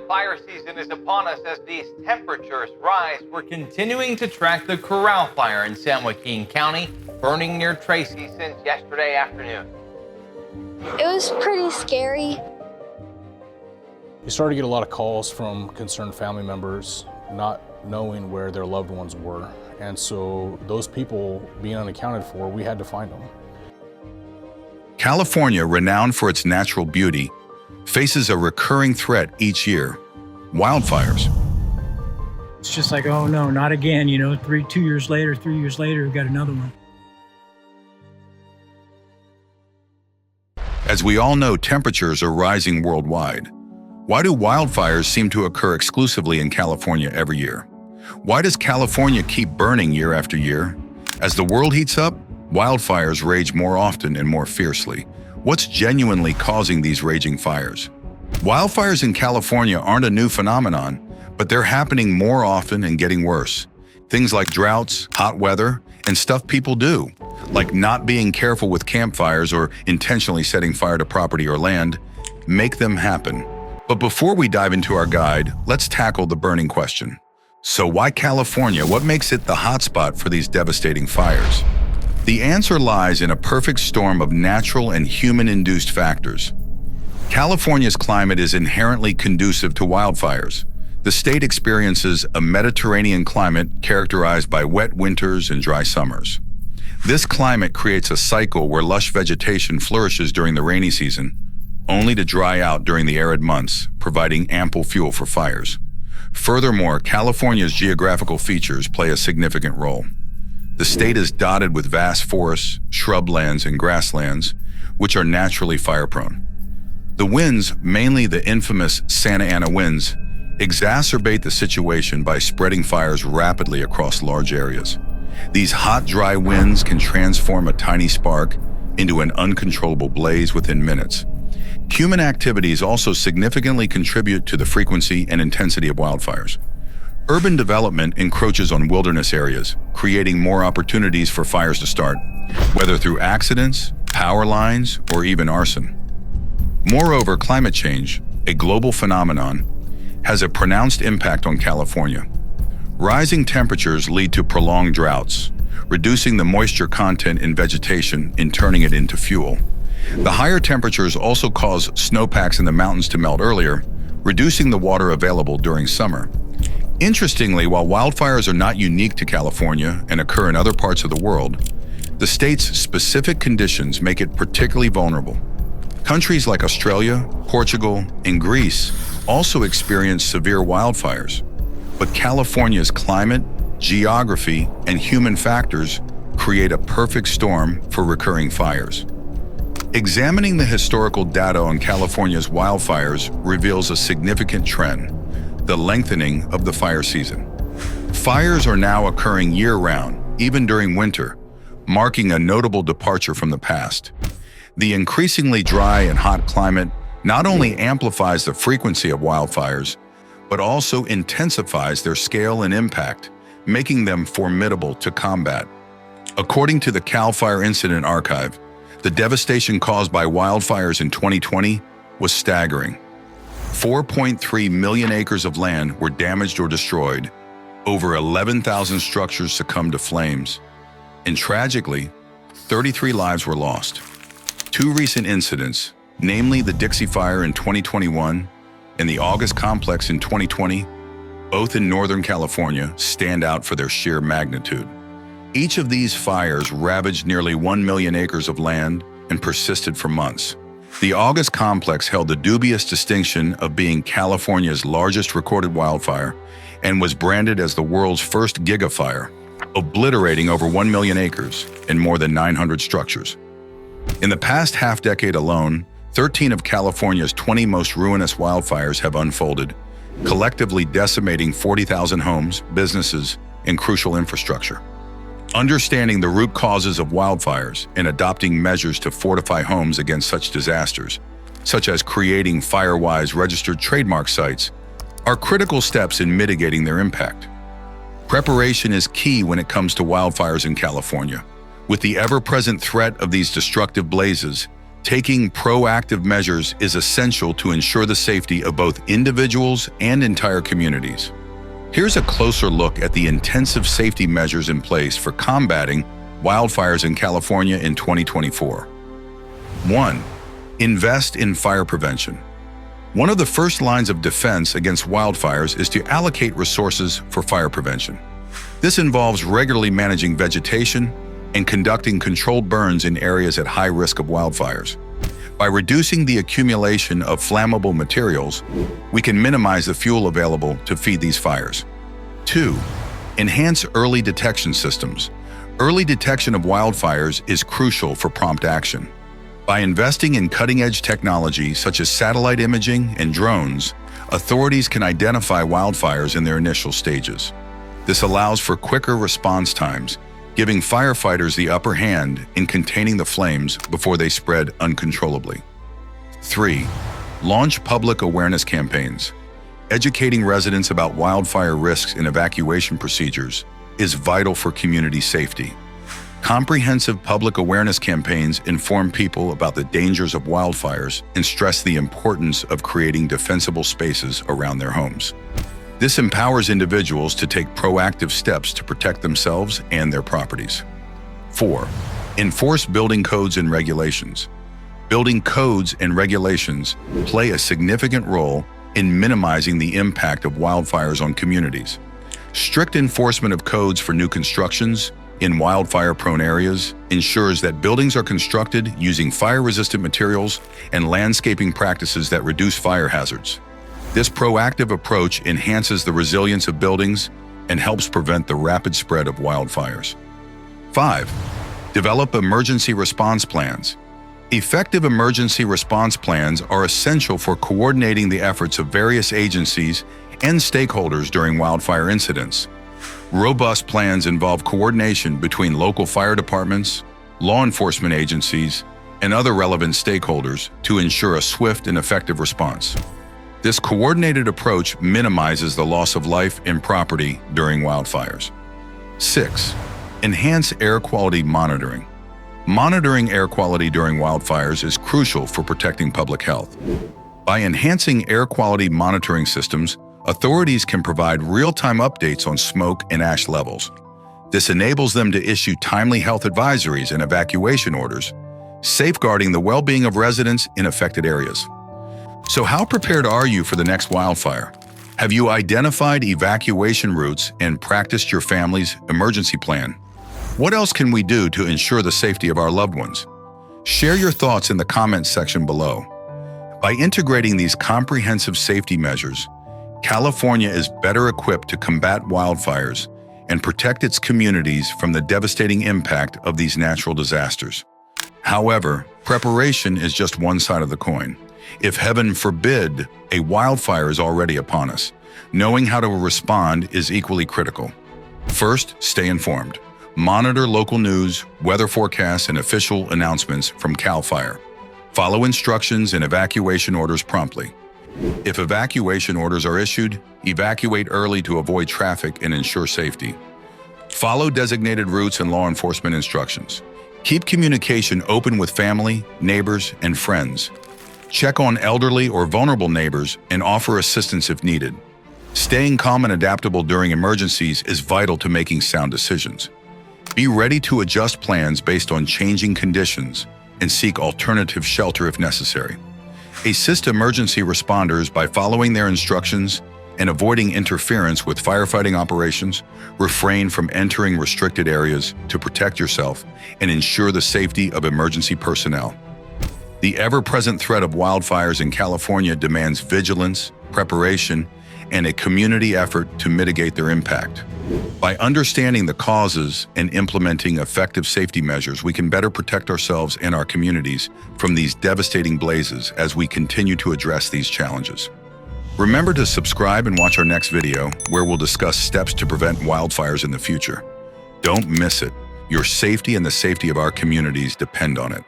fire season is upon us as these temperatures rise. We're continuing to track the Corral Fire in San Joaquin County, burning near Tracy since yesterday afternoon. It was pretty scary. You started to get a lot of calls from concerned family members not knowing where their loved ones were. And so those people being unaccounted for, we had to find them. California, renowned for its natural beauty, faces a recurring threat each year: wildfires. It's just like, oh no, not again. 2 years later, 3 years later, we've got another one. As we all know, temperatures are rising worldwide. Why do wildfires seem to occur exclusively in California every year? Why does California keep burning year after year? As the world heats up, wildfires rage more often and more fiercely. What's genuinely causing these raging fires? Wildfires in California aren't a new phenomenon, but they're happening more often and getting worse. Things like droughts, hot weather, and stuff people do, like not being careful with campfires or intentionally setting fire to property or land, make them happen. But before we dive into our guide, let's tackle the burning question. So why California? What makes it the hotspot for these devastating fires? The answer lies in a perfect storm of natural and human-induced factors. California's climate is inherently conducive to wildfires. The state experiences a Mediterranean climate characterized by wet winters and dry summers. This climate creates a cycle where lush vegetation flourishes during the rainy season, only to dry out during the arid months, providing ample fuel for fires. Furthermore, California's geographical features play a significant role. The state is dotted with vast forests, shrublands, and grasslands, which are naturally fire-prone. The winds, mainly the infamous Santa Ana winds, exacerbate the situation by spreading fires rapidly across large areas. These hot, dry winds can transform a tiny spark into an uncontrollable blaze within minutes. Human activities also significantly contribute to the frequency and intensity of wildfires. Urban development encroaches on wilderness areas, creating more opportunities for fires to start, whether through accidents, power lines, or even arson. Moreover, climate change, a global phenomenon, has a pronounced impact on California. Rising temperatures lead to prolonged droughts, reducing the moisture content in vegetation and turning it into fuel. The higher temperatures also cause snowpacks in the mountains to melt earlier, reducing the water available during summer. Interestingly, while wildfires are not unique to California and occur in other parts of the world, the state's specific conditions make it particularly vulnerable. Countries like Australia, Portugal, and Greece also experience severe wildfires, but California's climate, geography, and human factors create a perfect storm for recurring fires. Examining the historical data on California's wildfires reveals a significant trend: the lengthening of the fire season. Fires are now occurring year-round, even during winter, marking a notable departure from the past. The increasingly dry and hot climate not only amplifies the frequency of wildfires, but also intensifies their scale and impact, making them formidable to combat. According to the Cal Fire Incident Archive, the devastation caused by wildfires in 2020 was staggering. 4.3 million acres of land were damaged or destroyed. Over 11,000 structures succumbed to flames. And tragically, 33 lives were lost. Two recent incidents, namely the Dixie Fire in 2021 and the August Complex in 2020, both in Northern California, stand out for their sheer magnitude. Each of these fires ravaged nearly 1 million acres of land and persisted for months. The August Complex held the dubious distinction of being California's largest recorded wildfire and was branded as the world's first gigafire, obliterating over 1 million acres and more than 900 structures. In the past half-decade alone, 13 of California's 20 most ruinous wildfires have unfolded, collectively decimating 40,000 homes, businesses, and crucial infrastructure. Understanding the root causes of wildfires and adopting measures to fortify homes against such disasters, such as creating Firewise registered trademark sites, are critical steps in mitigating their impact. Preparation is key when it comes to wildfires in California. With the ever-present threat of these destructive blazes, Taking proactive measures is essential to ensure the safety of both individuals and entire communities. Here's a closer look at the intensive safety measures in place for combating wildfires in California in 2024. 1. Invest in fire prevention. One of the first lines of defense against wildfires is to allocate resources for fire prevention. This involves regularly managing vegetation and conducting controlled burns in areas at high risk of wildfires. By reducing the accumulation of flammable materials, we can minimize the fuel available to feed these fires. 2. Enhance early detection systems. Early detection of wildfires is crucial for prompt action. By investing in cutting-edge technology such as satellite imaging and drones, authorities can identify wildfires in their initial stages. This allows for quicker response times, giving firefighters the upper hand in containing the flames before they spread uncontrollably. 3. Launch public awareness campaigns. Educating residents about wildfire risks and evacuation procedures is vital for community safety. Comprehensive public awareness campaigns inform people about the dangers of wildfires and stress the importance of creating defensible spaces around their homes. This empowers individuals to take proactive steps to protect themselves and their properties. 4. Enforce building codes and regulations. Building codes and regulations play a significant role in minimizing the impact of wildfires on communities. Strict enforcement of codes for new constructions in wildfire-prone areas ensures that buildings are constructed using fire-resistant materials and landscaping practices that reduce fire hazards. This proactive approach enhances the resilience of buildings and helps prevent the rapid spread of wildfires. 5. Develop emergency response plans. Effective emergency response plans are essential for coordinating the efforts of various agencies and stakeholders during wildfire incidents. Robust plans involve coordination between local fire departments, law enforcement agencies, and other relevant stakeholders to ensure a swift and effective response. This coordinated approach minimizes the loss of life and property during wildfires. 6. Enhance air quality monitoring. Monitoring air quality during wildfires is crucial for protecting public health. By enhancing air quality monitoring systems, authorities can provide real-time updates on smoke and ash levels. This enables them to issue timely health advisories and evacuation orders, safeguarding the well-being of residents in affected areas. So how prepared are you for the next wildfire? Have you identified evacuation routes and practiced your family's emergency plan? What else can we do to ensure the safety of our loved ones? Share your thoughts in the comments section below. By integrating these comprehensive safety measures, California is better equipped to combat wildfires and protect its communities from the devastating impact of these natural disasters. However, preparation is just one side of the coin. If heaven forbid, a wildfire is already upon us, knowing how to respond is equally critical. First, stay informed. Monitor local news, weather forecasts, and official announcements from CAL FIRE. Follow instructions and evacuation orders promptly. If evacuation orders are issued, evacuate early to avoid traffic and ensure safety. Follow designated routes and law enforcement instructions. Keep communication open with family, neighbors, and friends. Check on elderly or vulnerable neighbors and offer assistance if needed. Staying calm and adaptable during emergencies is vital to making sound decisions. Be ready to adjust plans based on changing conditions and seek alternative shelter if necessary. Assist emergency responders by following their instructions and avoiding interference with firefighting operations. Refrain from entering restricted areas to protect yourself and ensure the safety of emergency personnel. The ever-present threat of wildfires in California demands vigilance, preparation, and a community effort to mitigate their impact. By understanding the causes and implementing effective safety measures, we can better protect ourselves and our communities from these devastating blazes as we continue to address these challenges. Remember to subscribe and watch our next video, where we'll discuss steps to prevent wildfires in the future. Don't miss it. Your safety and the safety of our communities depend on it.